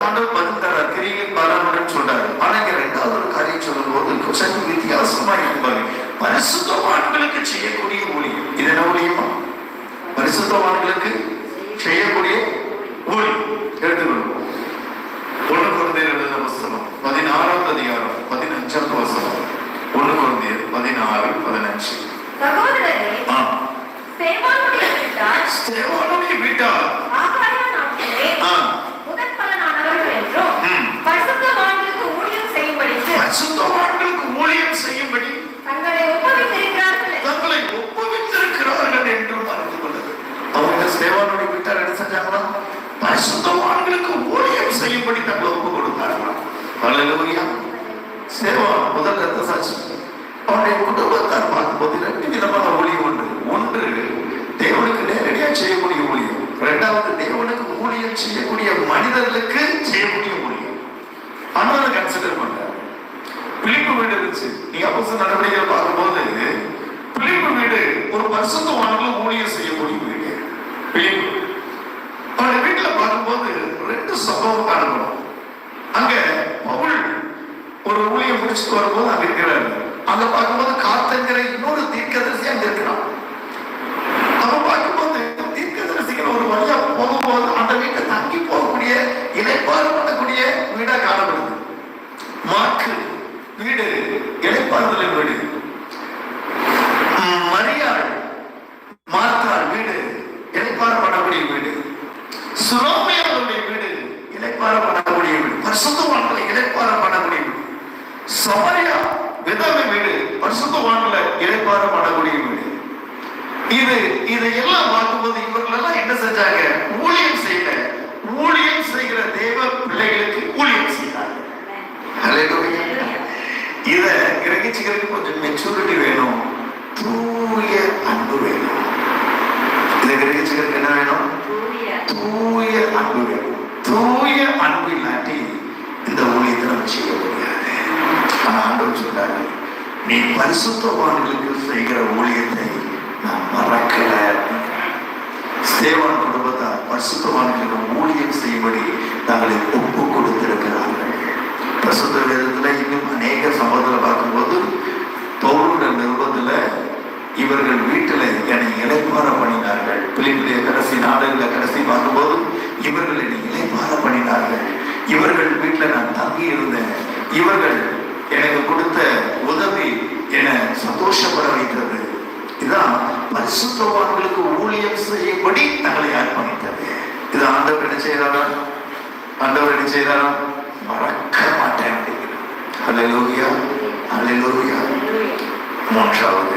ஆண்டவர் பதில் தரார், கிரியை பாராமல் சொல்றாரு. ஆனா இங்க ரெண்டாவது ஒரு காரியம் சொல்லும் போது சற்று வித்தியாசமா இருப்பாரு. பரிசுத்தவான்களுக்கு செய்யக்கூடிய ஊழியம். இது என்ன ஊழியமா? பரிசுத்தவான்களுக்கு செய்யக்கூடிய ஊழியம். எடுத்துக்கணும். 1 கொரிந்தியர் எழுதின புத்தகம் 16ஆம் அதிகாரம் 15ஆம் வசனம். 1 கொரிந்தியர் 16:15. சகோதரரே, ஸ்தேவானுடைய வீட்டார் ஆகாய நாட்டிலே முதற் பலனானவர்கள் என்றும் பரிசுத்தவான்களுக்கு ஊழியம் செய்யும்படி தங்களை ஒப்புவித்திருக்கிறார்கள் என்றும் அறிந்து கொள்ளுங்கள். அவங்க ஸ்தேவானுடைய வீட்டார் என்ன செஞ்சாங்களா? பரிசுத்தவான்களுக்கு ஊழியம் செய்யும்படி தங்களை ஒப்பு கொடுத்தார்களா? அல்லேலூயா. ஸ்தேவான் முதல் இரத்த சாட்சி. அவனுடைய குடும்பத்தார் பார்க்கும்போது 2 விதமான ஊழியம் உண்டு. ஒன்று தேவனுக்கு நேரடியாக செய்யக்கூடிய ஊழியம். இரண்டாவது தேவனுக்கு ஊழியம் செய்யக்கூடிய மனிதர்களுக்கு செய்யக்கூடிய ஊழியம். ஆனால் கன்சிடர் பண்ற பிலிப்பு வீடு இருந்துச்சு. நீங்க அப்போஸ்தலர் நடவடிக்கைகளை பார்க்கும்போது பிலிப்பு வீடு ஒரு பரிசுத்தவான்களுக்கு ஊழியம் செய்யக்கூடிய வீடு. பிலிப்பு அவருடைய வீட்டுல பார்க்கும்போது 2 சம்பவம் காணப்படும். அங்க பவுல் ஒரு ஊழியம் முடிச்சுட்டு வரும்போது அங்க இருக்கிறாரு. அங்க பார்க்கும்போது காத்தங்கிற இன்னொரு தீர்க்கதரிசி அங்க இருக்கிறான். அப்ப பார்க்கும்போது தீர்க்கதரிசிகள் ஒரு வழியா போகும்போது அந்த வீட்டை தங்கி போகக்கூடிய இளைப்பாறு பண்ணக்கூடிய வீடா காணப்படுது. மாற்கு வீடு இளைப்பாறுதலின் வீடு. மரியாள் மார்த்தாள் வீடு இளைப்பாறு பண்ணக்கூடிய வீடு. சுலோமியாவுடைய வீடு இளைப்பாறு பண்ணக்கூடிய வீடு. பரிசுத்தவான்களை இளைப்பாறு பண்ணக்கூடிய வீடு. சமரியா விதவை வீடு பரிசுத்தவான்களை இளைப்பாறு பண்ணக்கூடிய வீடு. இது எல்லாம் பார்க்கும்போது இவர்கள் எல்லாம் என்ன செஞ்சாங்க? ஊழியம் செய்யல. ஊழியம் செய்கிற தேவ பிள்ளைகளுக்கு ஊழியம் செய்தாங்க. இத கிரகிச்சுக்கிறதுக்கு கொஞ்சம் மெச்சூரிட்டி வேணும், தூய அன்பு வேணும். இதை கிரகிச்சுக்கிறதுக்கு என்ன வேணும்? தூய அன்பு வேணும். தூய அன்பு இல்லாட்டி இந்த ஊழியத்தை நம்ம செய்ய முடியாது. ஆனா ஆண்டவர் சொல்றாரு, நீ பரிசுத்தவான்களுக்கு செய்கிற ஊழியத்தை நான் மறக்கல. ஸ்தேவான் குடும்பத்தார் பரிசுத்தவான்களுக்கு ஊழியம் செய்யும்படி தங்களை ஒப்பு கொடுத்திருக்கிறார்கள். பரிசுத்த வேதத்துல இன்னும் அநேக சம்பவங்களை பார்க்கும்போது பவுலுடைய நிருபத்துல இவர்கள் வீட்டுல என்னை இளைப்பாற பண்ணினார்கள். பிள்ளைகளுடைய கடைசி நாடுகளை கடைசி பார்க்கும்போது இவர்கள் என்னை இளைப்பாற பண்ணினார்கள். இவர்கள் வீட்டுல நான் தங்கி இருந்தேன். இவர்கள் எனக்கு கொடுத்த உதவி என சந்தோஷப்பட வைத்தது. இதுதான் பரிசுத்தவான்களுக்கு ஊழியம் செய்யும்படி தங்களை அர்ப்பணித்தது. இது ஆண்டவர் என்ன செய்யறாரா? ஆண்டவர் என்ன செய்யறாரா? மறக்க மாட்டேன் அப்படிங்கிறார். அல்லேலூயா, அல்லேலூயா. மூன்றாவது